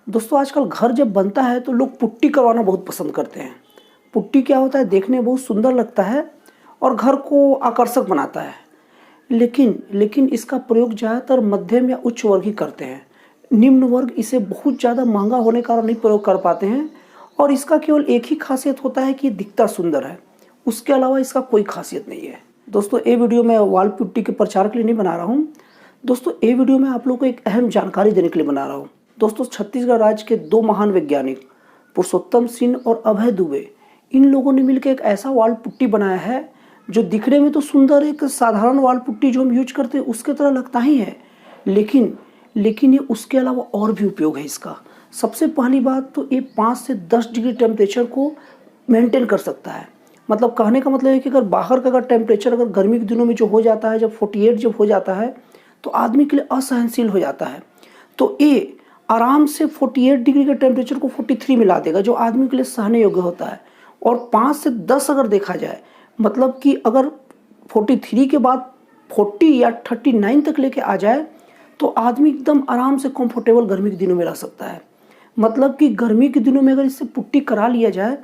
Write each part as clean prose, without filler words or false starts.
दोस्तों आजकल घर जब बनता है तो लोग पुट्टी करवाना बहुत पसंद करते हैं। पुट्टी क्या होता है, देखने में बहुत सुंदर लगता है और घर को आकर्षक बनाता है। लेकिन इसका प्रयोग ज़्यादातर मध्यम या उच्च वर्ग ही करते हैं। निम्न वर्ग इसे बहुत ज़्यादा महंगा होने के कारण नहीं प्रयोग कर पाते हैं और इसका केवल एक ही खासियत होता है कि ये दिखता सुंदर है। उसके अलावा इसका कोई खासियत नहीं है। दोस्तों ये वीडियो मैं वॉल पुट्टी के प्रचार के लिए नहीं बना रहा हूँ। दोस्तों ये वीडियो मैं आप लोगों को एक अहम जानकारी देने के लिए बना रहा हूँ। दोस्तों छत्तीसगढ़ राज्य के दो महान वैज्ञानिक पुरुषोत्तम सिंह और अभय दुबे, इन लोगों ने मिलकर एक ऐसा वॉल पुट्टी बनाया है जो दिखने में तो सुंदर एक साधारण वॉल पुट्टी जो हम यूज करते हैं उसके तरह लगता ही है, लेकिन ये उसके अलावा और भी उपयोग है इसका। सबसे पहली बात तो ये 5 से 10 डिग्री टेम्परेचर को मेंटेन कर सकता है। मतलब कहने का मतलब है कि अगर बाहर का टेम्परेचर अगर गर्मी के दिनों में जो हो जाता है, जब 48 जब हो जाता है तो आदमी के लिए असहनशील हो जाता है, तो ये आराम से 48 डिग्री के टेम्परेचर को 43 में ला देगा, जो आदमी के लिए सहने योग्य होता है। और 5 से 10 अगर देखा जाए, मतलब कि अगर 43 के बाद 40 या 39 तक लेके आ जाए तो आदमी एकदम आराम से कंफर्टेबल गर्मी के दिनों में रह सकता है। मतलब कि गर्मी के दिनों में अगर इससे पुट्टी करा लिया जाए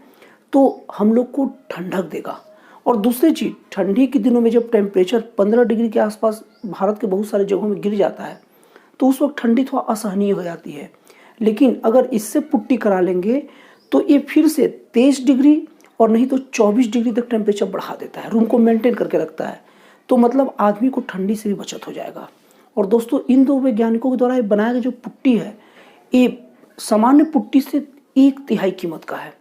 तो हम लोग को ठंडक देगा। और दूसरी चीज़, ठंडी के दिनों में जब टेम्परेचर 15 डिग्री के आसपास भारत के बहुत सारे जगहों में गिर जाता है तो उस वक्त ठंडी थोड़ा असहनीय हो जाती है। लेकिन अगर इससे पुट्टी करा लेंगे तो ये फिर से 23 डिग्री और नहीं तो 24 डिग्री तक टेम्परेचर बढ़ा देता है, रूम को मेंटेन करके रखता है। तो मतलब आदमी को ठंडी से भी बचत हो जाएगा। और दोस्तों इन दो वैज्ञानिकों के द्वारा ये बनाया गया जो पुट्टी है, ये सामान्य पुट्टी से 1/3 कीमत का है।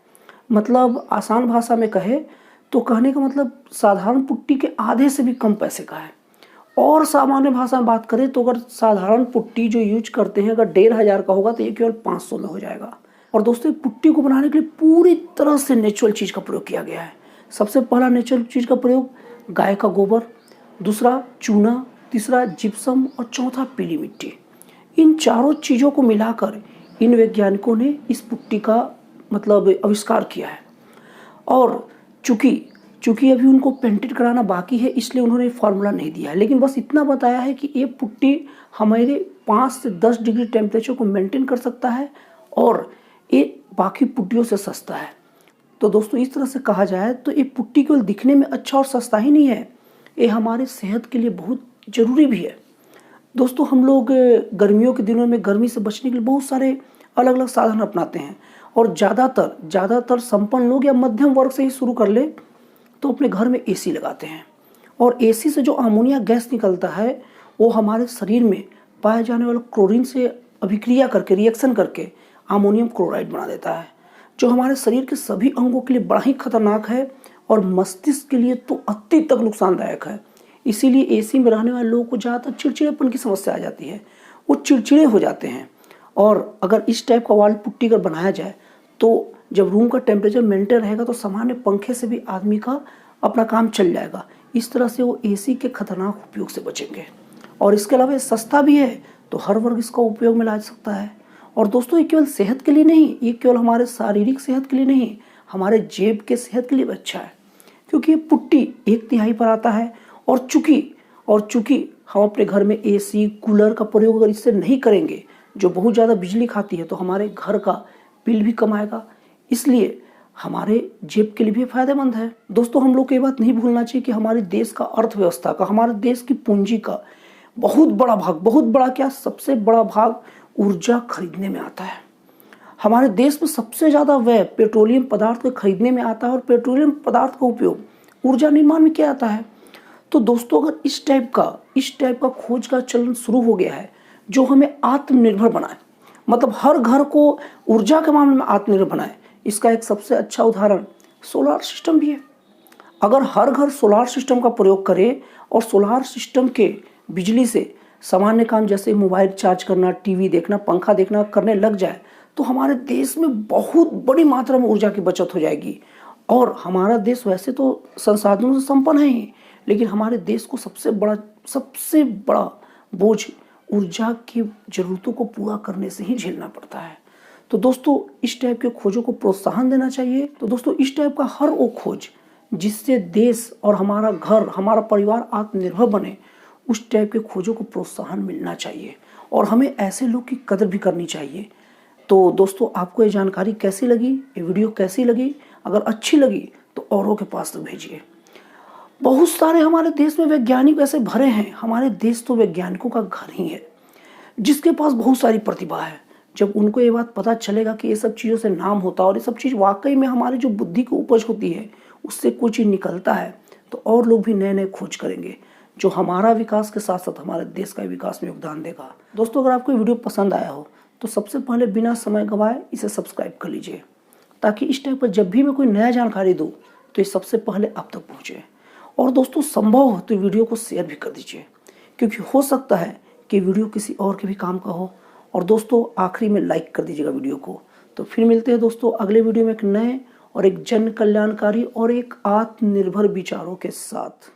मतलब आसान भाषा में कहे तो कहने का मतलब साधारण पुट्टी के आधे से भी कम पैसे का है। और सामान्य भाषा में बात करें तो अगर साधारण पुट्टी जो यूज करते हैं अगर 1500 का होगा तो ये केवल 500 में हो जाएगा। और दोस्तों पुट्टी को बनाने के लिए पूरी तरह से नेचुरल चीज़ का प्रयोग किया गया है। सबसे पहला नेचुरल चीज़ का प्रयोग गाय का गोबर, दूसरा चूना, तीसरा जिप्सम और चौथा पीली मिट्टी। इन चारों चीज़ों को मिलाकर इन वैज्ञानिकों ने इस पुट्टी का मतलब आविष्कार किया है। और चूंकि अभी उनको पेंटेड कराना बाकी है इसलिए उन्होंने फार्मूला नहीं दिया है, लेकिन बस इतना बताया है कि ये पुट्टी हमारे 5 से 10 डिग्री टेम्परेचर को मेंटेन कर सकता है और ये बाकी पुट्टियों से सस्ता है। तो दोस्तों इस तरह से कहा जाए तो ये पुट्टी केवल दिखने में अच्छा और सस्ता ही नहीं है, ये हमारे सेहत के लिए बहुत ज़रूरी भी है। दोस्तों हम लोग गर्मियों के दिनों में गर्मी से बचने के लिए बहुत सारे अलग अलग साधन अपनाते हैं और ज़्यादातर संपन्न लोग या मध्यम वर्ग से ही शुरू कर ले तो अपने घर में एसी लगाते हैं। और एसी से जो अमोनिया गैस निकलता है वो हमारे शरीर में पाए जाने वाले क्लोरीन से अभिक्रिया करके रिएक्शन करके अमोनियम क्लोराइड बना देता है, जो हमारे शरीर के सभी अंगों के लिए बड़ा ही खतरनाक है और मस्तिष्क के लिए तो अति तक नुकसानदायक है। इसीलिए एसी में रहने वाले लोगों को ज़्यादातर चिड़चिड़ेपन की समस्या आ जाती है, वो चिड़चिड़े हो जाते हैं। और अगर इस टाइप का वॉल पुट्टी अगर बनाया जाए तो जब रूम का टेम्परेचर मेंटेन रहेगा तो सामान्य पंखे से भी आदमी का अपना काम चल जाएगा। इस तरह से वो एसी के खतरनाक उपयोग से बचेंगे। और इसके अलावा ये सस्ता भी है तो हर वर्ग इसका उपयोग में ला सकता है। और दोस्तों ये केवल सेहत के लिए नहीं, ये केवल हमारे शारीरिक सेहत के लिए नहीं, हमारे जेब के सेहत के लिए भी अच्छा है, क्योंकि ये पुट्टी 1/3 पर आता है। और चूंकि हम अपने घर में एसी कूलर का प्रयोग अगर इससे नहीं करेंगे जो बहुत ज़्यादा बिजली खाती है तो हमारे घर का बिल भी कम आएगा, इसलिए हमारे जेब के लिए भी फायदेमंद है। दोस्तों हम लोग को ये बात नहीं भूलना चाहिए कि हमारे देश का अर्थव्यवस्था का, हमारे देश की पूंजी का बहुत बड़ा क्या, सबसे बड़ा भाग ऊर्जा खरीदने में आता है। हमारे देश में सबसे ज़्यादा व्यय पेट्रोलियम पदार्थ को खरीदने में आता है और पेट्रोलियम पदार्थ का उपयोग ऊर्जा निर्माण में किया जाता है। तो दोस्तों अगर इस टाइप का खोज का चलन शुरू हो गया है जो हमें आत्मनिर्भर बनाए, मतलब हर घर को ऊर्जा के मामले में आत्मनिर्भर बनाए, इसका एक सबसे अच्छा उदाहरण सोलार सिस्टम भी है। अगर हर घर सोलार सिस्टम का प्रयोग करे और सोलार सिस्टम के बिजली से सामान्य काम जैसे मोबाइल चार्ज करना, टीवी देखना, पंखा देखना करने लग जाए तो हमारे देश में बहुत बड़ी मात्रा में ऊर्जा की बचत हो जाएगी। और हमारा देश वैसे तो संसाधनों से संपन्न है ही, लेकिन हमारे देश को सबसे बड़ा बोझ ऊर्जा की जरूरतों को पूरा करने से ही झेलना पड़ता है। तो दोस्तों इस टाइप के खोजों को प्रोत्साहन देना चाहिए। तो दोस्तों इस टाइप का हर वो खोज जिससे देश और हमारा घर, हमारा परिवार आत्मनिर्भर बने, उस टाइप के खोजों को प्रोत्साहन मिलना चाहिए और हमें ऐसे लोग की कदर भी करनी चाहिए। तो दोस्तों आपको ये जानकारी कैसी लगी, ये वीडियो कैसी लगी? अगर अच्छी लगी तो औरों के पास तक भेजिए। बहुत सारे हमारे देश में वैज्ञानिक ऐसे भरे हैं। हमारे देश तो वैज्ञानिकों का घर ही है, जिसके पास बहुत सारी प्रतिभा है। जब उनको ये बात पता चलेगा कि ये सब चीज़ों से नाम होता है और ये सब चीज़ वाकई में हमारी जो बुद्धि की उपज होती है उससे कुछ चीज़ निकलता है, तो और लोग भी नए नए खोज करेंगे, जो हमारा विकास के साथ साथ हमारे देश का विकास में योगदान देगा। दोस्तों अगर आपको वीडियो पसंद आया हो तो सबसे पहले बिना समय गंवाए इसे सब्सक्राइब कर लीजिए, ताकि इस टाइप पर जब भी मैं कोई नया जानकारी दूँ तो ये सबसे पहले आप तक पहुँचे। और दोस्तों संभव हो तो वीडियो को शेयर भी कर दीजिए, क्योंकि हो सकता है कि वीडियो किसी और के भी काम का हो। और दोस्तों आखिरी में लाइक कर दीजिएगा वीडियो को। तो फिर मिलते हैं दोस्तों अगले वीडियो में एक नए और एक जन कल्याणकारी और एक आत्मनिर्भर विचारों के साथ।